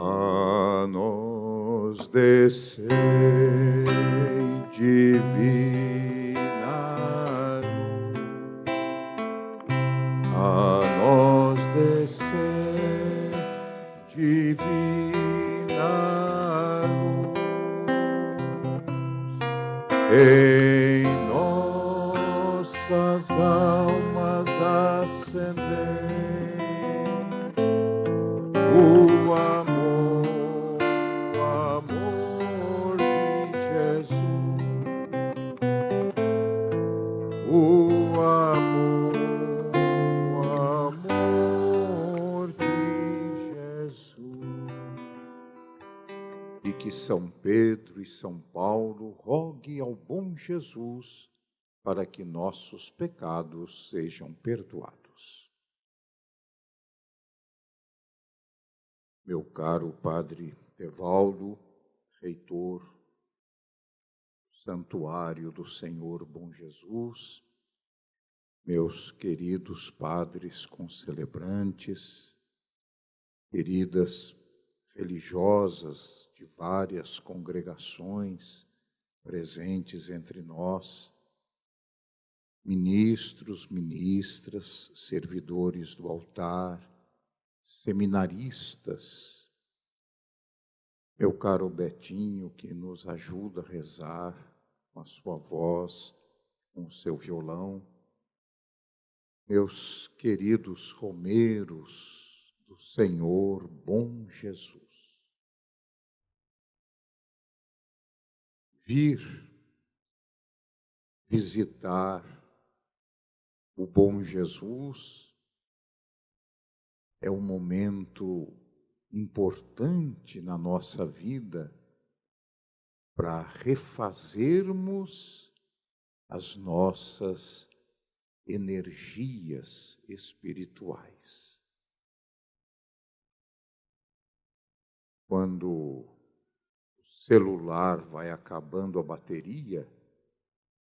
A nós descei divina luz, a nós descei divina luz, em nossas almas acender o amor de Jesus, o amor de Jesus. E que São Pedro e São Paulo roguem ao bom Jesus para que nossos pecados sejam perdoados. Meu caro Padre Evaldo, reitor do Santuário do Senhor Bom Jesus, meus queridos padres concelebrantes, queridas religiosas de várias congregações presentes entre nós, ministros, ministras, servidores do altar, seminaristas, meu caro Betinho, que nos ajuda a rezar com a sua voz, com o seu violão, meus queridos romeiros do Senhor Bom Jesus. Vir visitar o Bom Jesus é um momento importante na nossa vida para refazermos as nossas energias espirituais. Quando o celular vai acabando a bateria,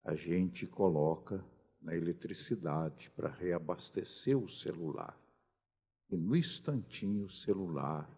a gente coloca na eletricidade para reabastecer o celular. E no instantinho o celular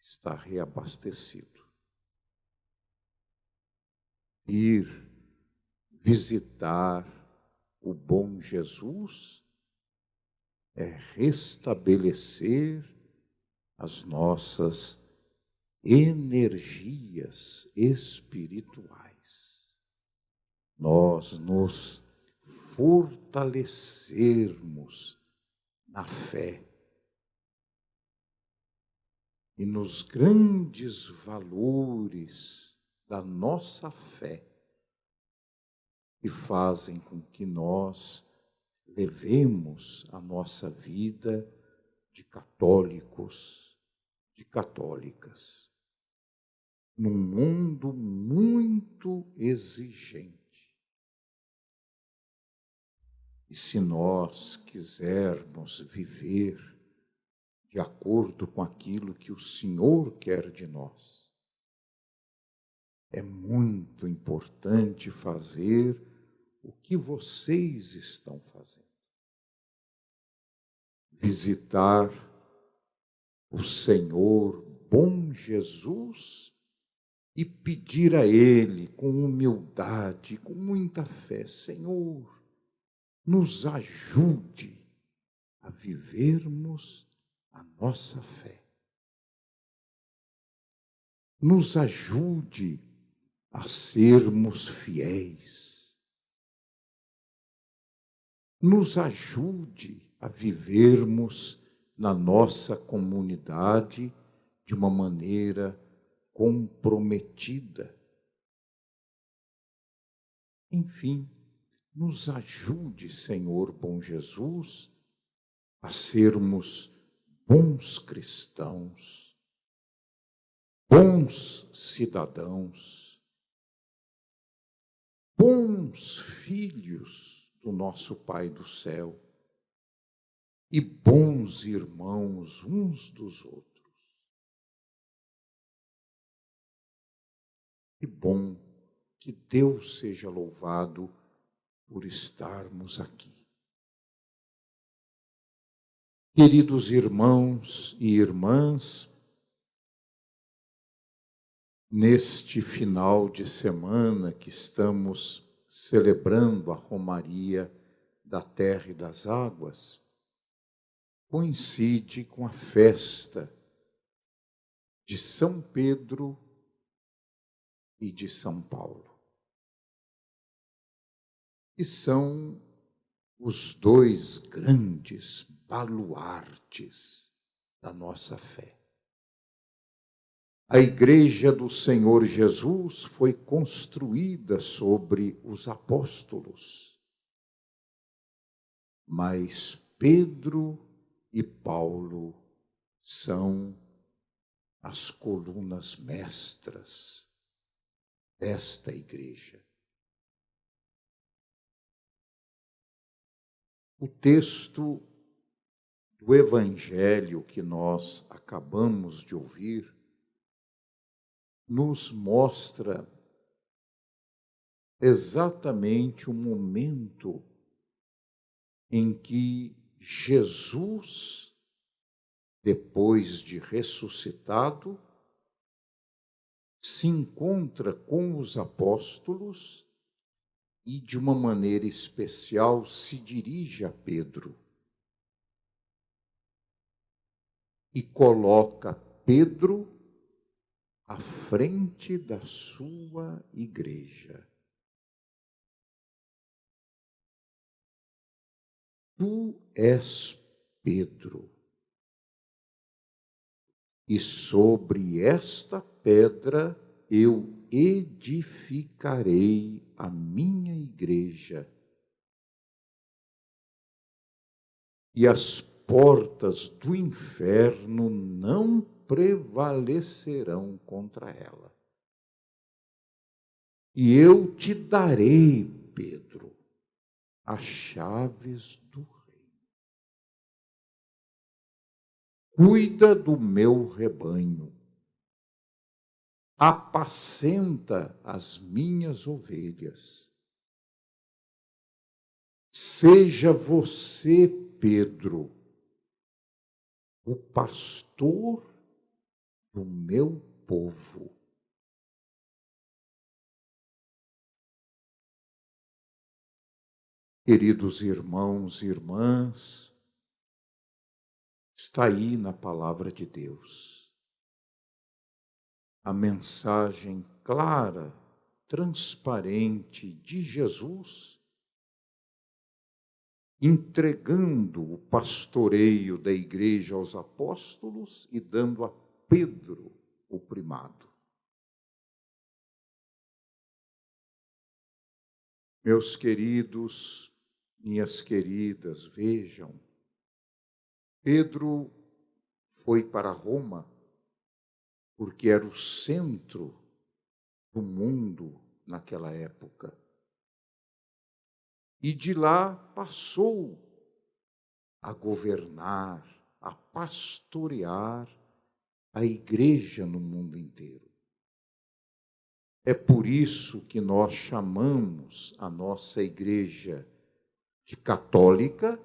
está reabastecido. Ir visitar o bom Jesus é restabelecer as nossas energias espirituais. Nós nos fortalecermos na fé e nos grandes valores da nossa fé, que fazem com que nós levemos a nossa vida de católicos, de católicas, num mundo muito exigente. E se nós quisermos viver de acordo com aquilo que o Senhor quer de nós, é muito importante fazer o que vocês estão fazendo. Visitar o Senhor Bom Jesus e pedir a Ele com humildade, com muita fé: Senhor, nos ajude a vivermos a nossa fé. Nos ajude a sermos fiéis. Nos ajude a vivermos na nossa comunidade de uma maneira comprometida. Enfim, nos ajude, Senhor Bom Jesus, a sermos bons cristãos, bons cidadãos, bons filhos do nosso Pai do céu e bons irmãos uns dos outros. Que bom, que Deus seja louvado por estarmos aqui. Queridos irmãos e irmãs, Neste final de semana que estamos celebrando a Romaria da Terra e das Águas, coincide com a festa de São Pedro e de São Paulo, que são os dois grandes baluartes da nossa fé. A Igreja do Senhor Jesus foi construída sobre os apóstolos, mas Pedro e Paulo são as colunas mestras desta igreja. O texto do Evangelho que nós acabamos de ouvir nos mostra exatamente o momento em que Jesus, depois de ressuscitado, se encontra com os apóstolos e, de uma maneira especial, se dirige a Pedro e coloca Pedro à frente da sua igreja. Tu és Pedro, e sobre esta pedra eu edificarei a minha igreja, e as portas do inferno não prevalecerão contra ela. E eu te darei, Pedro, as chaves do reino. Cuida do meu rebanho, apacenta as minhas ovelhas. Seja você, Pedro, o pastor do meu povo. Queridos irmãos e irmãs, está aí na palavra de Deus a mensagem clara, transparente de Jesus, entregando o pastoreio da igreja aos apóstolos e dando a Pedro o primado. Meus queridos, minhas queridas, vejam, Pedro foi para Roma porque era o centro do mundo naquela época. E de lá passou a governar, a pastorear a igreja no mundo inteiro. É por isso que nós chamamos a nossa igreja de católica,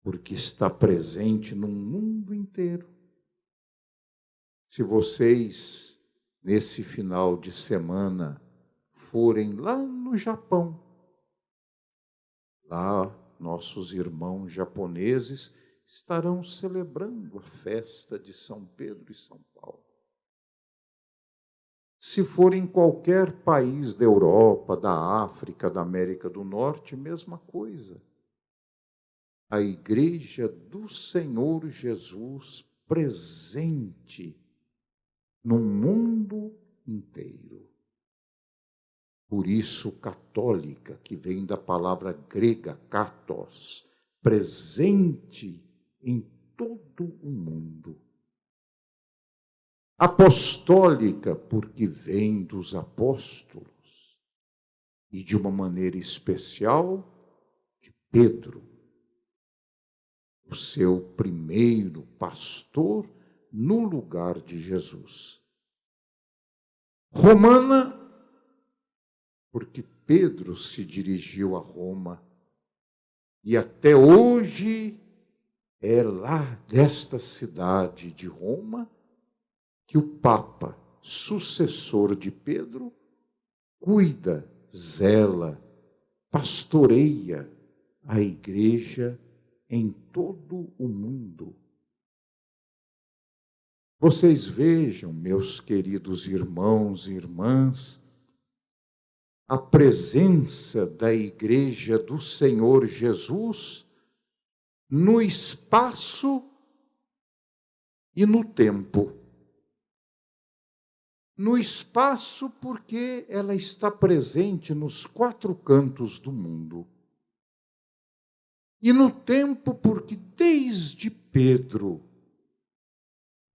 porque está presente no mundo inteiro. Se vocês, nesse final de semana, forem lá no Japão, lá nossos irmãos japoneses estarão celebrando a festa de São Pedro e São Paulo. Se for em qualquer país da Europa, da África, da América do Norte, mesma coisa. A Igreja do Senhor Jesus presente no mundo inteiro. Por isso, católica, que vem da palavra grega katos, presente em todo o mundo. Apostólica, porque vem dos apóstolos, e de uma maneira especial, de Pedro, o seu primeiro pastor no lugar de Jesus. Romana, porque Pedro se dirigiu a Roma, e até hoje é lá desta cidade de Roma que o Papa, sucessor de Pedro, cuida, zela, pastoreia a Igreja em todo o mundo. Vocês vejam, meus queridos irmãos e irmãs, a presença da Igreja do Senhor Jesus no espaço e no tempo. No espaço, porque ela está presente nos 4 cantos do mundo. E no tempo, porque desde Pedro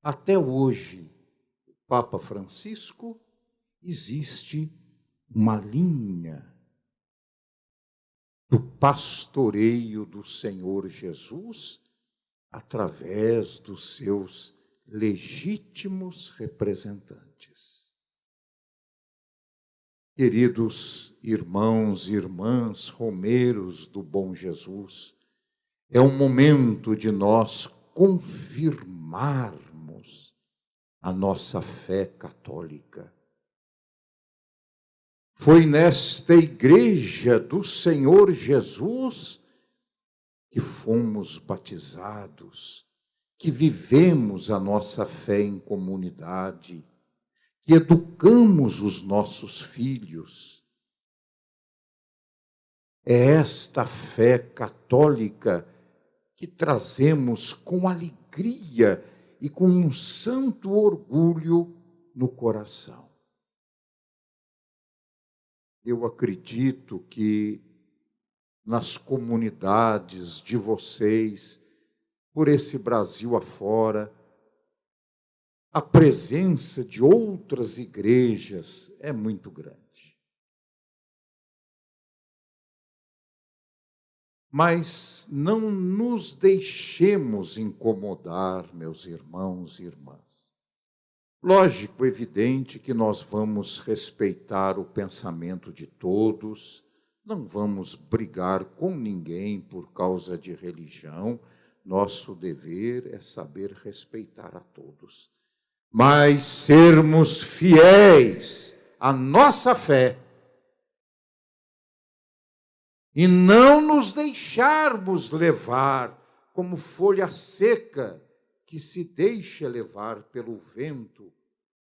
até hoje, o Papa Francisco, existe uma linha do pastoreio do Senhor Jesus através dos seus legítimos representantes. Queridos irmãos e irmãs romeiros do Bom Jesus, é um momento de nós confirmarmos a nossa fé católica. Foi nesta Igreja do Senhor Jesus que fomos batizados, que vivemos a nossa fé em comunidade, que educamos os nossos filhos. É esta fé católica que trazemos com alegria e com um santo orgulho no coração. Eu acredito que nas comunidades de vocês, por esse Brasil afora, a presença de outras igrejas é muito grande. Mas não nos deixemos incomodar, meus irmãos e irmãs. Lógico, evidente que nós vamos respeitar o pensamento de todos, não vamos brigar com ninguém por causa de religião, nosso dever é saber respeitar a todos. Mas sermos fiéis à nossa fé e não nos deixarmos levar como folha seca que se deixa levar pelo vento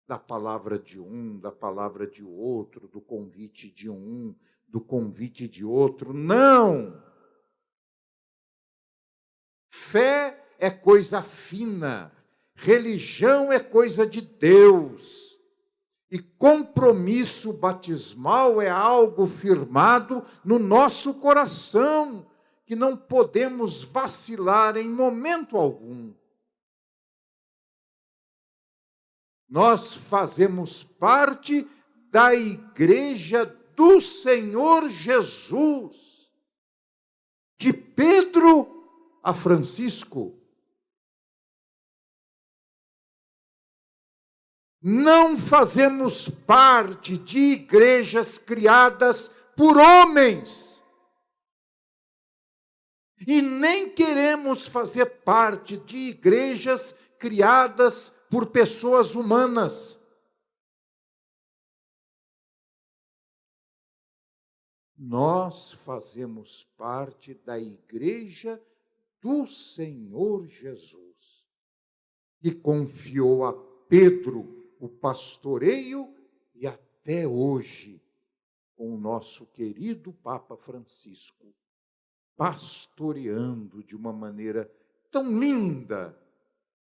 da palavra de um, da palavra de outro, do convite de um, do convite de outro. Não! Fé é coisa fina, religião é coisa de Deus. E compromisso batismal é algo firmado no nosso coração, que não podemos vacilar em momento algum. Nós fazemos parte da Igreja do Senhor Jesus, de Pedro a Francisco. Não fazemos parte de igrejas criadas por homens. E nem queremos fazer parte de igrejas criadas por pessoas humanas. Nós fazemos parte da Igreja do Senhor Jesus, que confiou a Pedro o pastoreio e até hoje, com o nosso querido Papa Francisco, pastoreando de uma maneira tão linda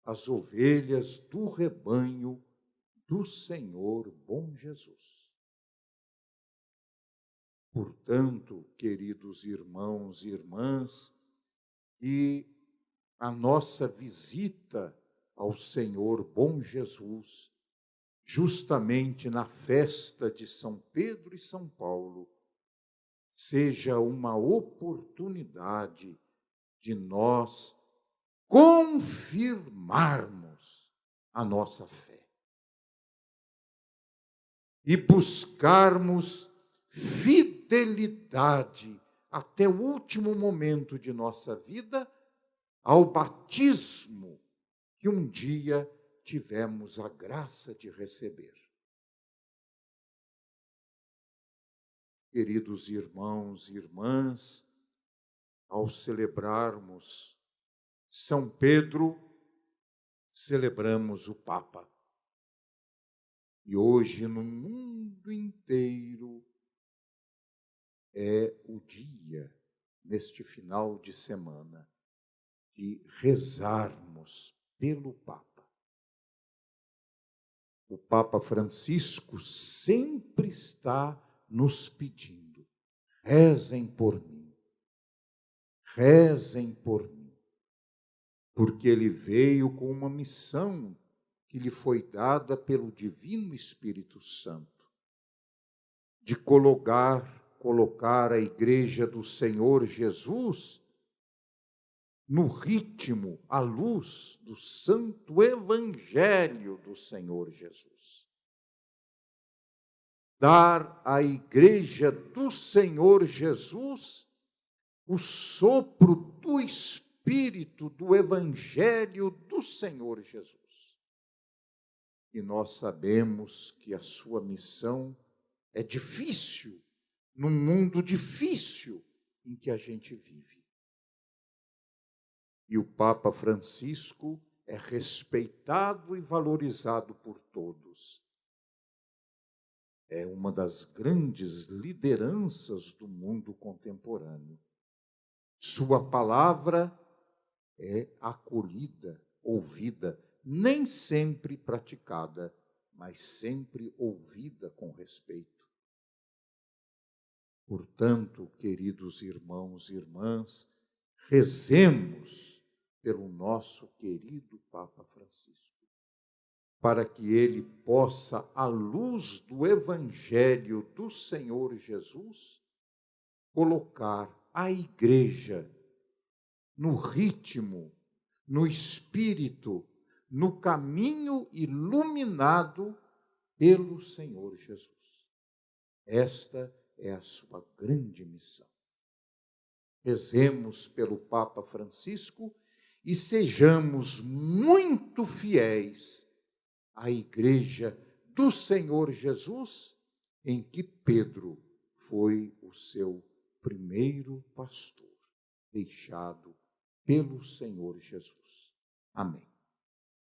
as ovelhas do rebanho do Senhor Bom Jesus. Portanto, queridos irmãos e irmãs, que a nossa visita ao Senhor Bom Jesus, justamente na festa de São Pedro e São Paulo, seja uma oportunidade de nós confirmarmos a nossa fé e buscarmos fidelidade até o último momento de nossa vida ao batismo que um dia tivemos a graça de receber. Queridos irmãos e irmãs, ao celebrarmos São Pedro, celebramos o Papa. E hoje, no mundo inteiro, é o dia, neste final de semana, de rezarmos pelo Papa. O Papa Francisco sempre está nos pedindo: rezem por mim, rezem por mim, porque ele veio com uma missão que lhe foi dada pelo Divino Espírito Santo, de colocar a Igreja do Senhor Jesus no ritmo, à luz do Santo Evangelho do Senhor Jesus. Dar à Igreja do Senhor Jesus o sopro do Espírito do Evangelho do Senhor Jesus. E nós sabemos que a sua missão é difícil, num mundo difícil em que a gente vive. E o Papa Francisco é respeitado e valorizado por todos. É uma das grandes lideranças do mundo contemporâneo. Sua palavra é acolhida, ouvida, nem sempre praticada, mas sempre ouvida com respeito. Portanto, queridos irmãos e irmãs, rezemos pelo nosso querido Papa Francisco, para que ele possa, à luz do Evangelho do Senhor Jesus, colocar a Igreja no ritmo, no espírito, no caminho iluminado pelo Senhor Jesus. Esta é a sua grande missão. Rezemos pelo Papa Francisco e sejamos muito fiéis à Igreja do Senhor Jesus, em que Pedro foi o seu primeiro pastor, deixado pelo Senhor Jesus. Amém.